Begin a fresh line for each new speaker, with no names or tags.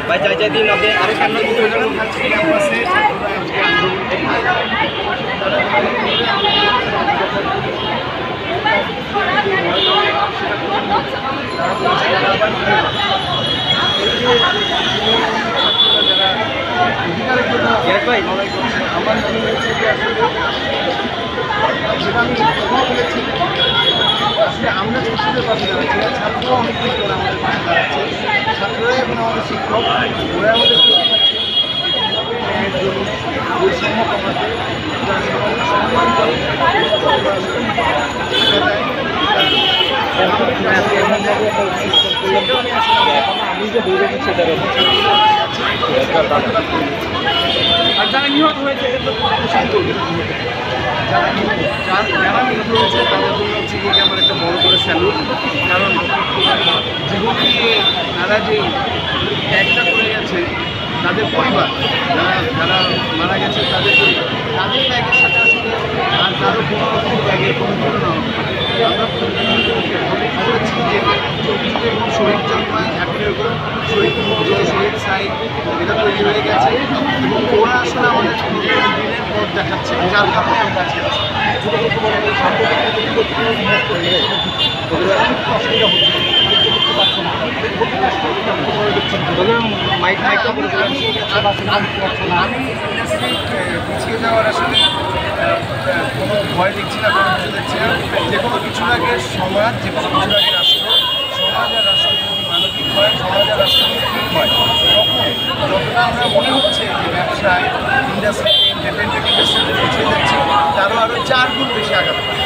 ভাই চাই চাই দিন আপনি আরো সামনে দিতে হবে ক্যাম্পাসে ভাই আমার মনে হয়েছে যে সেটা আমি বলেছি আসলে আমরা ছাত্রদের পাশে দাঁড়াচ্ছি ছাত্র অনেক কিছু আমাদের পাশে দাঁড়াচ্ছে ছাত্ররাই এখন আমাদের শিক্ষক ওরা আমাদের শেখাচ্ছে ন্যায়ের জন্য বৈষম্য কমাতে সম্মান করে আমি যে বলতে সেটা আর যারা নিহত হয়েছে যারা নিহত হয়েছে তাদের জন্য হচ্ছে কি আমার একটা বড় করে স্যালুট কারণ জীবন দিয়ে তারা যে ত্যাগটা করে গেছে তাদের পরিবার যারা মারা গেছে তাদের ত্যাগের সাথে আসলে আর তারও কোনো রকম ত্যাগের কোনো তুলনা আমরা করেছি যে এবং শহীদ জন্মায় এখন এরকম শহীদ সাইড এটা তৈরি হয়ে গেছে এবং ওরা আসলে আমাদের দিনের পথ দেখাচ্ছে যার ভাবনার কাছে আছে আমি পিছিয়ে যাওয়ার আসলে কোনো ভয় দেখছি না কোনো কিছু দেখছি না যে কোনো কিছুর আগে সমাজ যে কোনো কিছুর আগে রাষ্ট্র সমাজ আর রাষ্ট্র যদি মানবিক হয় সমাজ আর রাষ্ট্র যদি ঠিক হয় তখন যতটা আমরা মনে হচ্ছে যে ব্যবসায় ইন্ডাস্ট্রিতে ইন্ডিপেন্ডেন্ট ইন্ডাস্ট্রিতে পিছিয়ে যাচ্ছি তারও আরও 4 গুণ বেশি আগাতে পারে।